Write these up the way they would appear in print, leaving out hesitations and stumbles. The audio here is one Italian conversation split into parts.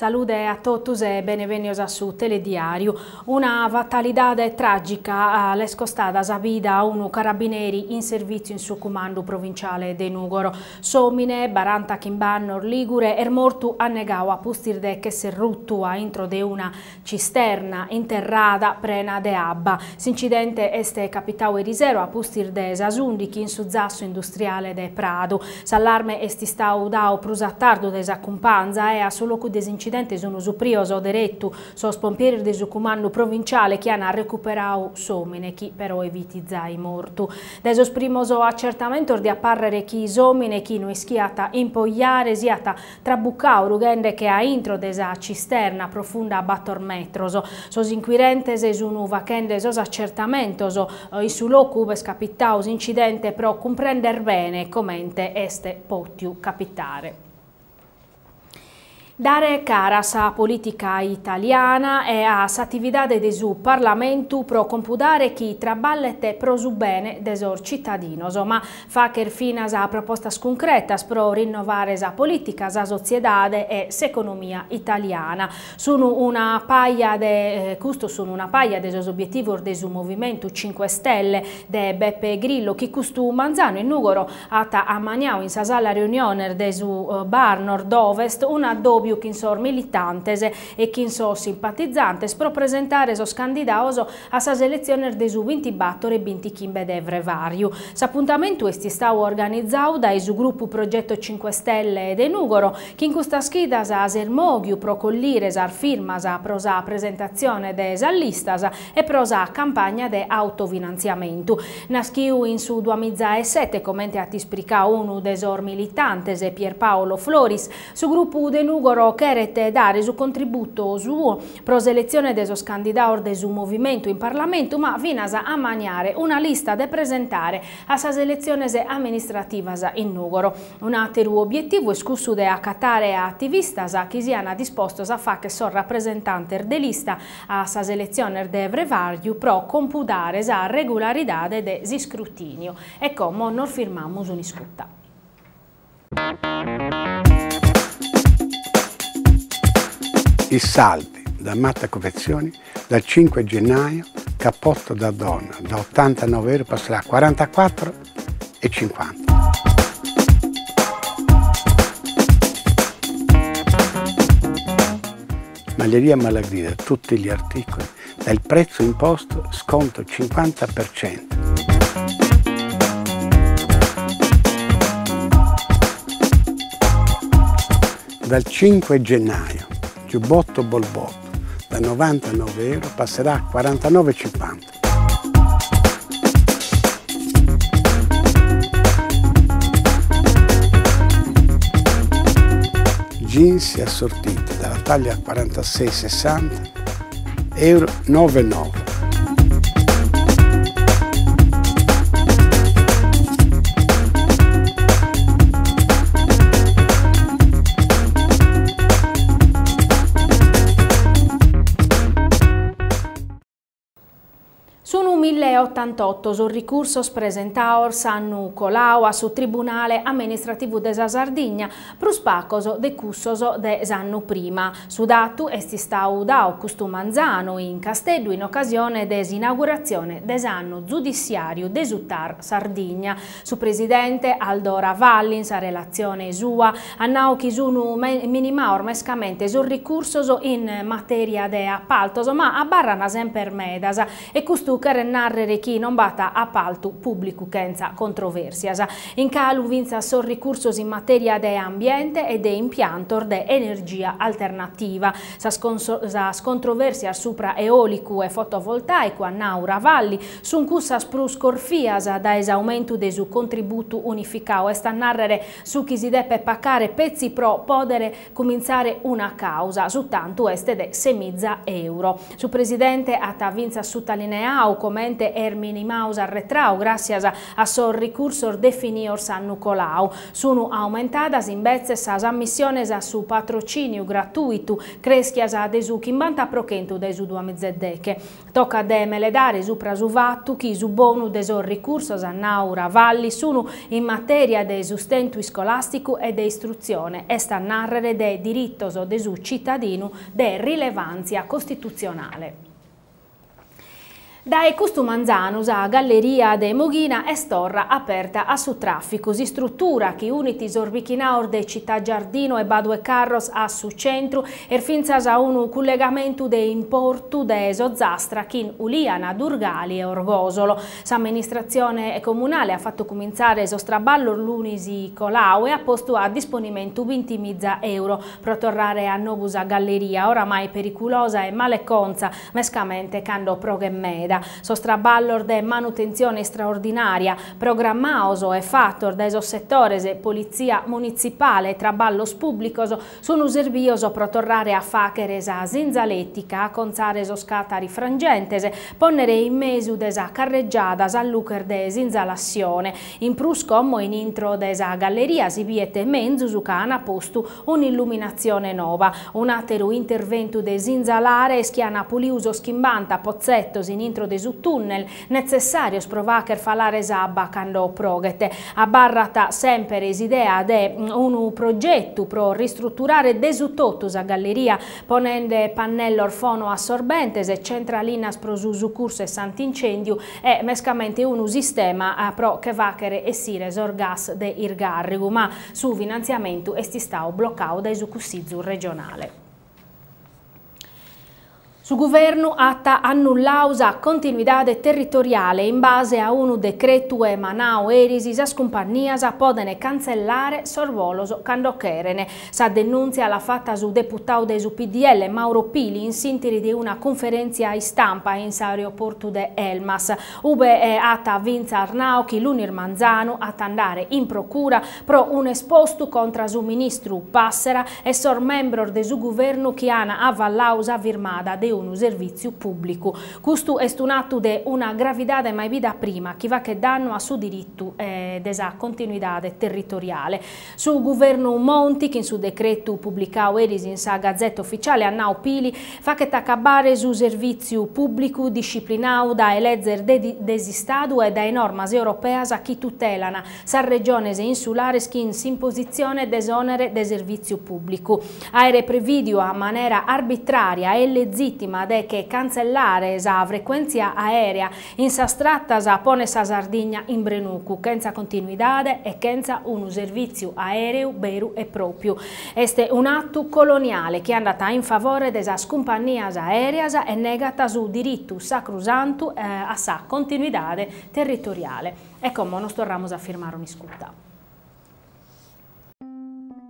Salute a tutti e benvenuti su Telediario. Una fatalidade tragica l'è scostata a vita a uno carabinieri in servizio in su comando provinciale di Nugoro. Somine, Baranta Chimbannor, Ligure, è morto annegato a pustirde che si è rotto a intro di una cisterna interrata prena de abba. L'incidente è capitato ieri sera a pustirde Sasundichi in su zasso industriale de Prado. S'allarme è stato dato prusattardo desa companza e a solo che desincidente sono suprioso diretto so spompieri del comando provinciale che hanno recuperato somine chi però evitizzai morto. Deso primoso accertamento di apparrere chi somine chi non è schiata impogliare siata trabuccao rugende che a intro desa cisterna profonda a battormetroso. Sos inquirentes sono vacende sos accertamentoso su locu es capitaus incidente pro comprender bene commente este potiu capitare. Dare caras a politica italiana e a s'attividade de su Parlamento pro compudare chi traballete pro su bene desor cittadinos, ma fa che finas a propostas concretas pro rinnovare sa politica, sa sociedade e s'economia italiana. Sono una paia de sos obiettivos de su Movimento 5 Stelle de Beppe Grillo, chi custu Manzano in Nugoro ata a Maniau in sa sala riunione de su Bar Nord-Ovest un addobbio chi sor militantes e chi so simpatizzantes pro presentare sos candidatos a sa selezione de su 20 battor e 20 chimbe de Vrevario. S'appuntamento è stato organizzato dai su gruppo Progetto 5 Stelle de Nugoro, che in questa schida sa sermoghiu pro collire sa firma sa pro sa presentazione de sa listas e pro sa campagna de autofinanziamento. Naschiu in su 2007, commente a tisprica uno de sor militantes e Pierpaolo Floris, su gruppo de Nugoro cherete dare su contributo suo pro selezione de sos candidatos de su movimento in Parlamento, ma vinas a maniare una lista de presentare a sa seleziones amministrativas in Nugoro. Un altro obiettivo è scussu de accattare attivistas che siano dispostos a fa che son rappresentanter de lista a sa selezione de Vrevario pro compudare sa regolaridade de scrutinio. E come non firmamos un'iscutta. I saldi da Matta Confezioni dal 5 gennaio, cappotto da donna da 89 euro passerà a 44,50. Maglieria Malagrida, tutti gli articoli, dal prezzo imposto sconto 50%. Dal 5 gennaio, giubbotto Bolbotto da 99 euro passerà a 49,50. Jeans assortiti dalla taglia 46,60 euro 9,9. Sono 1088 sul ricorso presentato a Nucolau a su Tribunale Amministrativo de Sardigna pro spaccoso de cussoso de anno prima. Su dato è stato dato questo Manzano in Castello in occasione dell'inaugurazione dell'anno giudiziario de Suttar Sardigna. Su presidente Aldora Valli in sa relazione sua annau chi sono minima ormescamente sul ricorso in materia de appaltos, ma abbarrana sempre medas e questo che narrere chi non bata appalto pubblico senza controversias. In calu vinza sul ricursos in materia de ambiente e de impiantor de energia alternativa. Sa controversia supra eolico e fotovoltaico a Naura Valli, sun cussas pro scorfias da esaumento de su contributo unificao e sta narrere su chi si deve paccare pezzi pro podere cominciare una causa, su tanto este de 6.000 euro. Su presidente atta vinza sottolineau commente de Ermini Maus arretrau, gracias a sor ricursor definiors a Nucolau. Sono aumentadas invece sas ammissiones a su patrocinio gratuito, creschias a desu chimbanta procento desu 2010. Tocca de meledare su prasuvattu chi su bonu de sor ricursos a naura valli sono in materia de sustento scolastico e de istruzione e sta narrere de dirittos de su cittadino de rilevanza costituzionale. Dai Custumanzanus a Galleria de Moghina è storra aperta a su traffico. Si struttura che uniti sorbicchinaur de Città Giardino e Badue Carros a su centro e finzas a un collegamento de importu de Sozzastra chin Uliana, Durgali e Orgosolo. S'amministrazione comunale ha fatto cominciare sostraballo l'unisi colau e ha posto a disponimento 20.000 euro per tornare a Nobusa Galleria, oramai pericolosa e maleconza, mescamente cando progemmeda. Sostraballor de manutenzione straordinaria, programmaoso e fattor de esos settores e polizia municipale e traballos pubblicos sono servioso pro tornare a faceres a zinzalettica, a conzare esos catari frangentese, ponere in mesu desa carreggiadas al lucer de zinzalazione. In prus como in intro desa galleria si viete menzu su cana postu un'illuminazione nova, un atero intervento de zinzalare schiana puliuso schimbanta pozzettos in intro de su tunnel necessario sprovacher falare sabba cando progete. A barrata sempre idea de un progetto pro ristrutturare desutottus a galleria ponende pannello orfono assorbentes e centralinas pro su curso e sant'incendio e mescamente un sistema pro che vachere e sire sorgas de irgarrigu, ma su finanziamento esti stau bloccau da su cussizzu regionale. Su governo atta annullausa continuidade territoriale in base a un decreto emanau erisi as compagnias podene cancellare sorvoloso cando cherene. Sa denunzia la fatta su deputau de su PDL Mauro Pili in sintiri di una conferenza in stampa in aeroporto de Elmas. Ube atta Vinza Arnauchi l'Unir Manzano atta andare in procura pro un esposto contra su ministru Passera e sor membro de su governo che ana avallausa virmada de un servizio pubblico. Questo è un atto di una gravidade mai vista prima, che va che danno a suo diritto desa continuità territoriale. Su governo Monti, che in su decreto pubblicato ieri in sa gazzetta ufficiale a Nau Pili, fa che t'accabare su servizio pubblico disciplinato da elegger desistado e da normas europeas a chi tutelana sa regiones insulare che in imposizione desonere de servizio pubblico. Aere previdio a maniera arbitraria e legittima de che cancellare sa frequenza aerea in sa stratta sa pone sa Sardigna in Brenucu, senza continuidade e senza un servizio aereo vero e proprio. Este un atto coloniale che è andata in favore de sa compagnias aereas e negata su diritto sacrosanto a sa continuidade territoriale. E come non torniamo a firmare un'iscuta.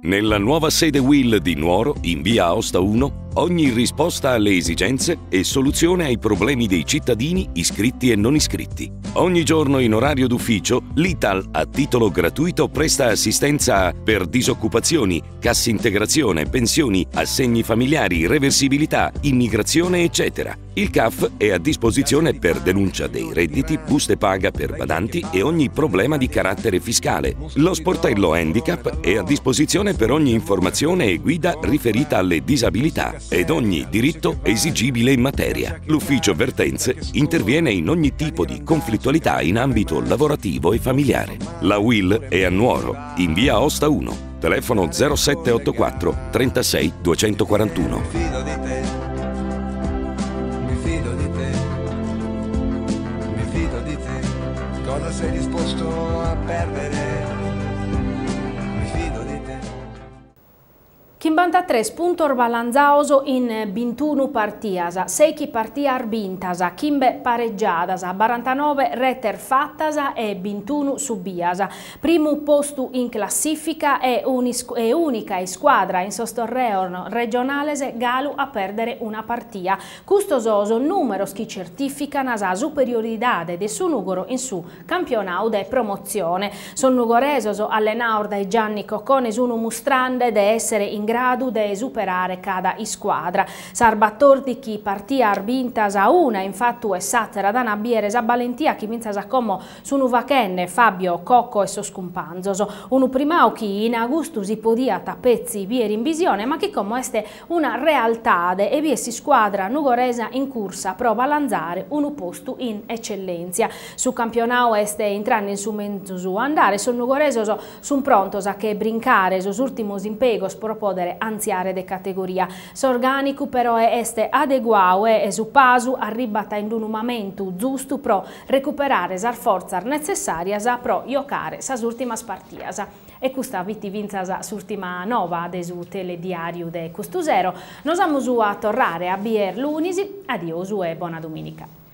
Nella nuova sede Will di Nuoro, in via Aosta 1, ogni risposta alle esigenze e soluzione ai problemi dei cittadini iscritti e non iscritti. Ogni giorno in orario d'ufficio, l'Ital a titolo gratuito presta assistenza per disoccupazioni, cassa integrazione, pensioni, assegni familiari, reversibilità, immigrazione, eccetera. Il CAF è a disposizione per denuncia dei redditi, buste paga per badanti e ogni problema di carattere fiscale. Lo sportello handicap è a disposizione per ogni informazione e guida riferita alle disabilità ed ogni diritto esigibile in materia. L'ufficio Vertenze interviene in ogni tipo di conflittualità in ambito lavorativo e familiare. La Will è a Nuoro, in via Aosta 1, telefono 0784 36 241. Cosa sei disposto a perdere? Mi fido di te. Chimbanta 3 spuntor balanzaoso in 21 partias, 6 partiar bintas, chimbe pareggiadas, 49 reter fattas e 21 subias. Primo posto in classifica è unica squadra in sostorreo regionale Galu a perdere una partita. Custososo numero che certificano la superiorità de Sunugoro in su campionato de promozione. Sonugoresoso allenato da Gianni Coccone su un mostrande de essere in grado grado di superare cada squadra. Sarbattordi chi partia arbintas a una, infatti è satera da nabiere sa valentia chi minza sa come sono vachenne Fabio, Cocco e Soscumpanzoso. Uno primao chi in agosto si podia tappezzi vieri in visione, ma che come este una realtà e viesi squadra nugoresa in corsa prova a lanzare un posto in eccellenza. Su campionato este entrando in su mezzo andare sul nugoreso sono prontos a che brincare sus ultimos impegos per poter anziare de categoria. S'organico però è este adeguato e su pasu arribata in un momento giusto pro recuperare sar forza necessaria pro giocare sas ultimas partias. E questa viti vinza s'ultima nova de su telediario de Custusero. Nos amusu a tornare a bier lunisi. Adiosu e buona domenica.